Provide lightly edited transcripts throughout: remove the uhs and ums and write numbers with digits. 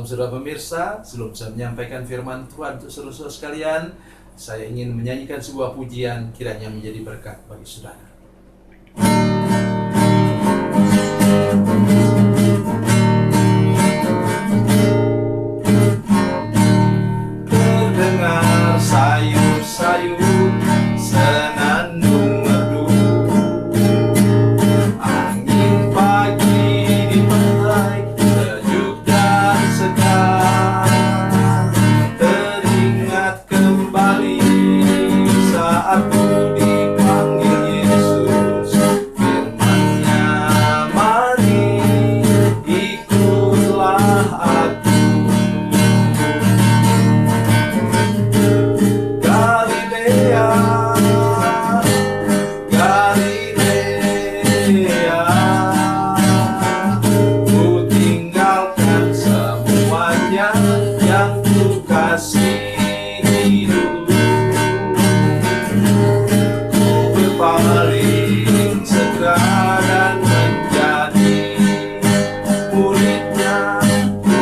Salam saudara pemirsa, sebelum saya menyampaikan firman Tuhan untuk saudara sekalian, saya ingin menyanyikan sebuah pujian kiranya menjadi berkat bagi saudara. Terdengar sayup-sayup senandung merdu, angin pagi di pantai sejuk dan segar. Teringat kembali saat ku dipanggil Yesus, firman-Nya, mari ikutlah aku. Galilea, Galilea, ku tinggalkan semuanya yang ku kasihi dulu. Ku berpaling segera dan menjadi murid-Nya. Ku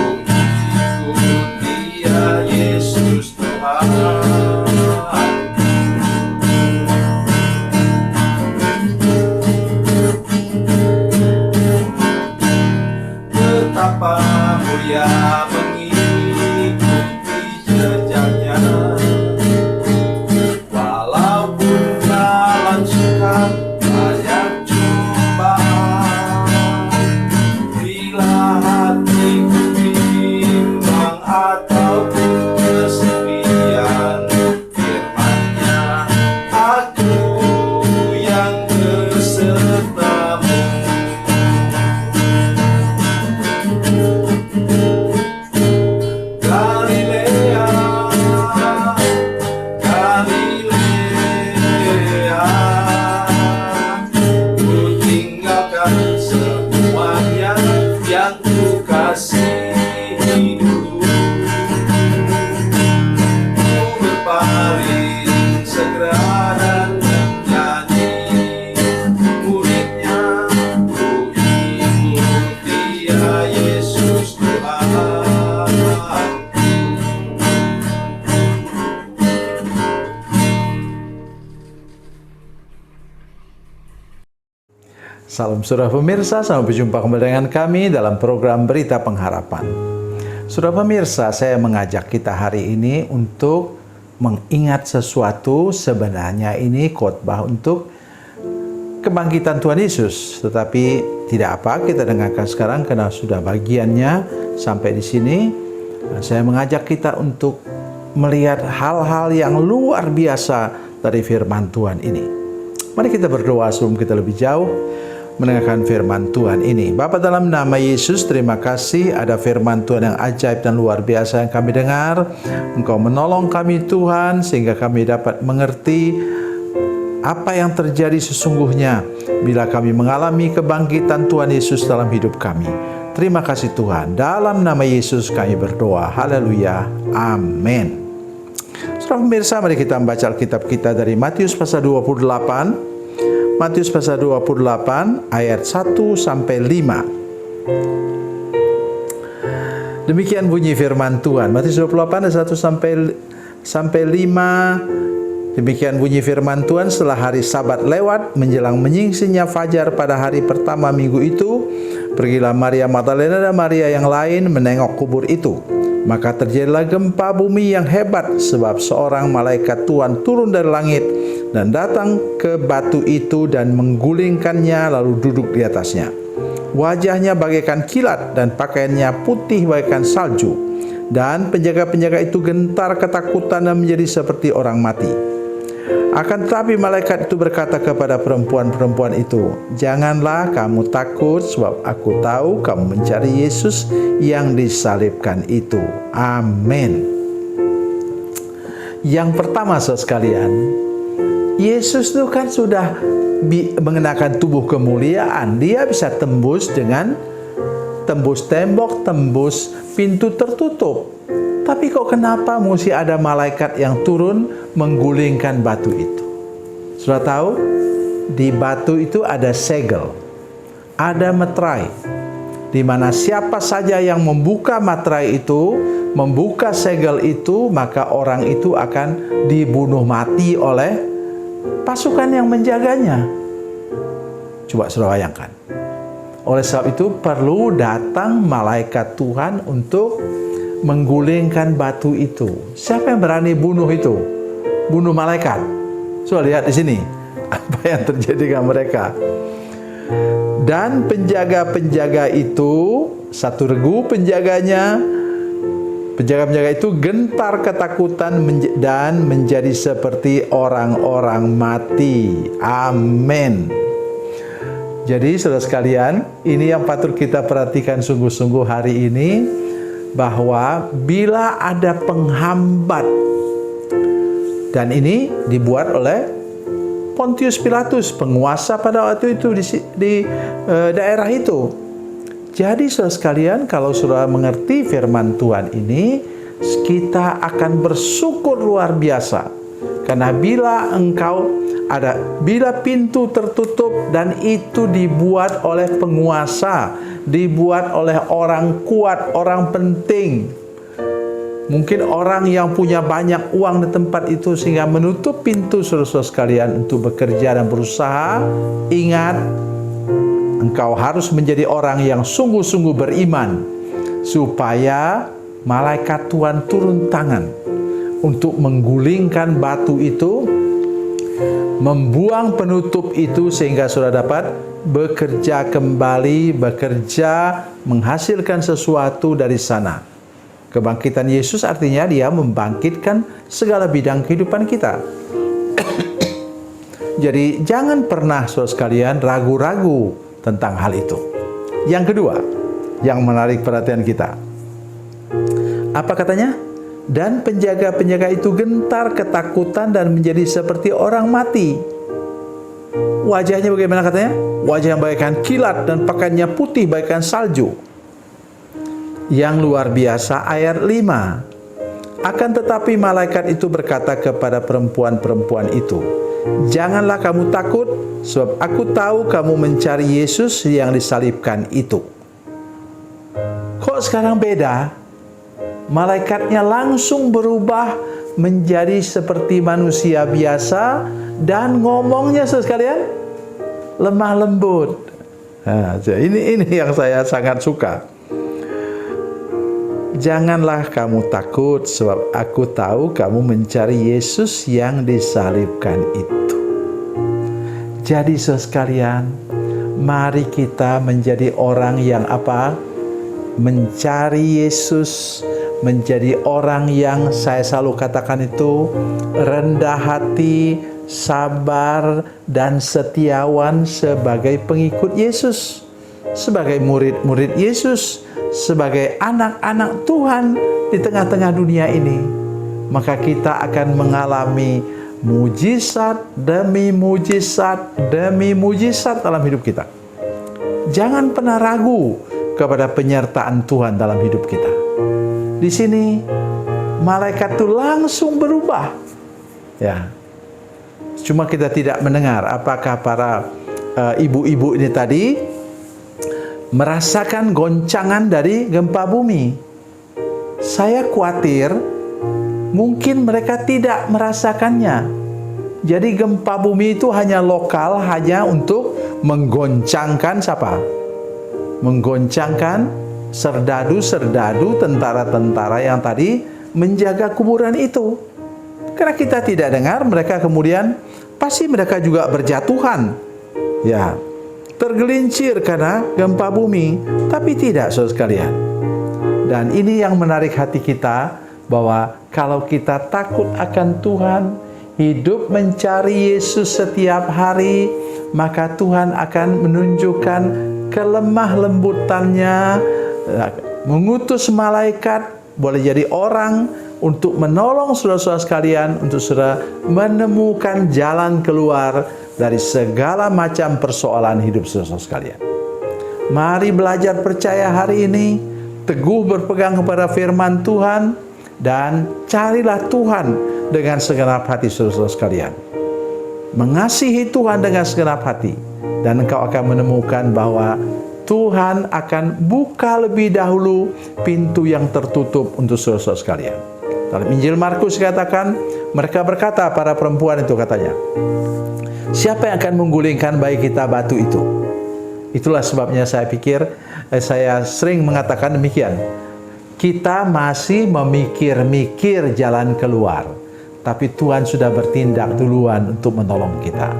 ikut Dia, Yesus Tuhan. Betapa mulia mengikuti jejaknya, walaupun dalam suka banyak cobaan. Bila hatiku bimbang ataupun kesepian, firman-Nya, aku yang besertamu. Galilea, Galilea, ku tinggalkan semuanya yang ku kasihi dulu. Ku berpaling segera dan menjadi murid-Nya. Ku ikut Dia, Yesus Tuhan. Salam saudara pemirsa, sampai berjumpa kembali dengan kami dalam program Berita Pengharapan. Saudara pemirsa, saya mengajak kita hari ini untuk mengingat sesuatu. Sebenarnya ini khotbah untuk kebangkitan Tuhan Yesus, tetapi tidak apa, kita dengarkan sekarang karena sudah bagiannya sampai di sini. Saya mengajak kita untuk melihat hal-hal yang luar biasa dari firman Tuhan ini. Mari kita berdoa sebelum kita lebih jauh mendengarkan firman Tuhan ini. Bapa, dalam nama Yesus, terima kasih ada firman Tuhan yang ajaib dan luar biasa yang kami dengar. Engkau menolong kami Tuhan, sehingga kami dapat mengerti apa yang terjadi sesungguhnya bila kami mengalami kebangkitan Tuhan Yesus dalam hidup kami. Terima kasih Tuhan. Dalam nama Yesus kami berdoa. Haleluya. Amin. Saudara pemirsa, mari kita membaca Alkitab kita dari Matius pasal 28. Matius pasal 28 ayat 1 sampai 5. Demikian bunyi firman Tuhan. Matius 28 ayat 1 sampai 5. Demikian bunyi firman Tuhan. Setelah hari Sabat lewat, menjelang menyingsinya fajar pada hari pertama minggu itu, pergilah Maria Magdalena dan Maria yang lain menengok kubur itu. Maka terjadilah gempa bumi yang hebat, sebab seorang malaikat Tuhan turun dari langit dan datang ke batu itu dan menggulingkannya lalu duduk di atasnya. Wajahnya bagaikan kilat dan pakaiannya putih bagaikan salju. Dan penjaga-penjaga itu gentar ketakutan dan menjadi seperti orang mati. Akan tetapi malaikat itu berkata kepada perempuan-perempuan itu, "Janganlah kamu takut, sebab aku tahu kamu mencari Yesus yang disalibkan itu." Amin. Yang pertama, saudara sekalian, Yesus itu kan sudah mengenakan tubuh kemuliaan. Dia bisa tembus tembok, tembus pintu tertutup. Tapi kok kenapa mesti ada malaikat yang turun menggulingkan batu itu? Sudah tahu? Di batu itu ada segel, ada meterai. di mana siapa saja yang membuka materai itu, membuka segel itu, maka orang itu akan dibunuh mati oleh pasukan yang menjaganya. Coba saudara bayangkan. Oleh sebab itu perlu datang malaikat Tuhan untuk menggulingkan batu itu. Siapa yang berani bunuh itu? Bunuh malaikat. Coba lihat di sini apa yang terjadi dengan mereka. Dan penjaga-penjaga itu, satu regu penjaganya, penjaga-penjaga itu gentar ketakutan dan menjadi seperti orang-orang mati. Amin. Jadi saudara sekalian, ini yang patut kita perhatikan sungguh-sungguh hari ini, bahwa bila ada penghambat, dan ini dibuat oleh Pontius Pilatus, penguasa pada waktu itu di daerah itu. Jadi saudara sekalian, kalau saudara mengerti firman Tuhan ini, kita akan bersyukur luar biasa. Karena bila pintu tertutup dan itu dibuat oleh penguasa, dibuat oleh orang kuat, orang penting, mungkin orang yang punya banyak uang di tempat itu, sehingga menutup pintu saudara-saudara sekalian untuk bekerja dan berusaha. Ingat, engkau harus menjadi orang yang sungguh-sungguh beriman, supaya malaikat Tuhan turun tangan untuk menggulingkan batu itu, membuang penutup itu, sehingga saudara dapat bekerja kembali, bekerja menghasilkan sesuatu dari sana. Kebangkitan Yesus artinya dia membangkitkan segala bidang kehidupan kita. Jadi jangan pernah saudara sekalian ragu-ragu tentang hal itu. Yang kedua, yang menarik perhatian kita. Apa katanya? Dan penjaga-penjaga itu gentar ketakutan dan menjadi seperti orang mati. Wajahnya bagaimana katanya? Wajah yang bagaikan kilat dan pakaiannya putih bagaikan salju. Yang luar biasa ayat 5. Akan tetapi malaikat itu berkata kepada perempuan-perempuan itu, janganlah kamu takut, sebab aku tahu kamu mencari Yesus yang disalibkan itu. Kok sekarang beda? Malaikatnya langsung berubah menjadi seperti manusia biasa, dan ngomongnya sekalian lemah lembut. Nah, ini yang saya sangat suka. Janganlah kamu takut, sebab aku tahu kamu mencari Yesus yang disalibkan itu. Jadi saudara sekalian, mari kita menjadi orang yang apa? Mencari Yesus, menjadi orang yang saya selalu katakan itu rendah hati, sabar, dan setiawan sebagai pengikut Yesus, sebagai murid-murid Yesus, sebagai anak-anak Tuhan di tengah-tengah dunia ini. Maka kita akan mengalami mujizat demi mujizat demi mujizat dalam hidup kita. Jangan pernah ragu kepada penyertaan Tuhan dalam hidup kita. Di sini malaikat itu langsung berubah. Ya. Cuma kita tidak mendengar apakah para ibu-ibu ini tadi merasakan goncangan dari gempa bumi. Saya khawatir mungkin mereka tidak merasakannya. Jadi gempa bumi itu hanya lokal, hanya untuk menggoncangkan siapa? Menggoncangkan serdadu-serdadu, tentara-tentara yang tadi menjaga kuburan itu. Karena kita tidak dengar, mereka kemudian pasti mereka juga berjatuhan, ya, tergelincir karena gempa bumi. Tapi tidak, saudara sekalian. Dan ini yang menarik hati kita, bahwa kalau kita takut akan Tuhan, hidup mencari Yesus setiap hari, maka Tuhan akan menunjukkan kelemah lembutannya, mengutus malaikat, boleh jadi orang, untuk menolong saudara-saudara sekalian, untuk saudara menemukan jalan keluar dari segala macam persoalan hidup saudara-saudara sekalian. Mari belajar percaya hari ini, teguh berpegang kepada firman Tuhan, dan carilah Tuhan dengan segenap hati saudara-saudara sekalian. Mengasihi Tuhan dengan segenap hati, dan engkau akan menemukan bahwa Tuhan akan buka lebih dahulu pintu yang tertutup untuk saudara-saudara sekalian. Dalam Injil Markus katakan, mereka berkata, para perempuan itu katanya, siapa yang akan menggulingkan bayi kita batu itu? Itulah sebabnya saya pikir, saya sering mengatakan demikian. Kita masih memikir-mikir jalan keluar, tapi Tuhan sudah bertindak duluan untuk menolong kita.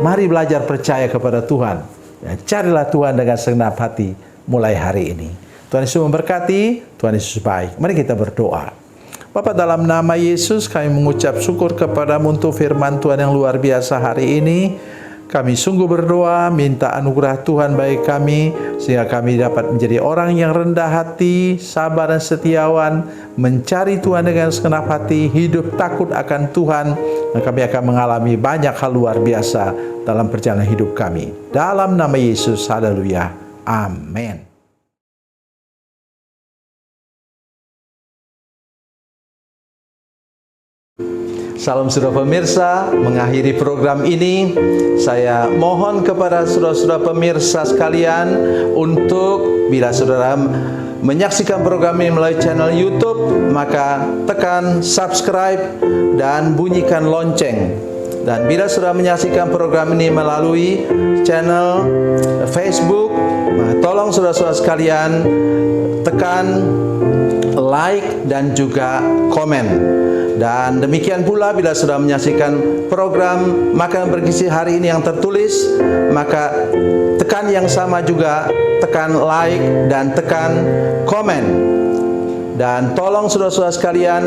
Mari belajar percaya kepada Tuhan. Carilah Tuhan dengan segenap hati mulai hari ini. Tuhan Yesus memberkati, Tuhan Yesus baik. Mari kita berdoa. Bapa, dalam nama Yesus kami mengucap syukur kepadamu untuk firman Tuhan yang luar biasa hari ini. Kami sungguh berdoa, minta anugerah Tuhan bagi kami, sehingga kami dapat menjadi orang yang rendah hati, sabar dan setiawan, mencari Tuhan dengan segenap hati, hidup takut akan Tuhan, dan kami akan mengalami banyak hal luar biasa dalam perjalanan hidup kami. Dalam nama Yesus, haleluya, amin. Salam saudara pemirsa, mengakhiri program ini, saya mohon kepada saudara-saudara pemirsa sekalian untuk bila saudara menyaksikan program ini melalui channel YouTube, maka tekan subscribe dan bunyikan lonceng. Dan bila saudara menyaksikan program ini melalui channel Facebook, tolong saudara-saudara sekalian tekan like dan juga komen. Dan demikian pula bila sudah menyaksikan program Makanan Bergizi hari ini yang tertulis, maka tekan yang sama juga, tekan like dan tekan komen. Dan tolong saudara-saudara sekalian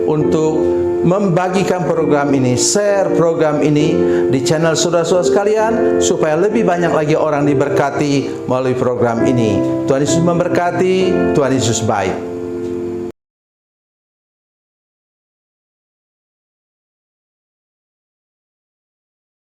untuk membagikan program ini, share program ini di channel saudara-saudara sekalian, supaya lebih banyak lagi orang diberkati melalui program ini. Tuhan Yesus memberkati, Tuhan Yesus baik.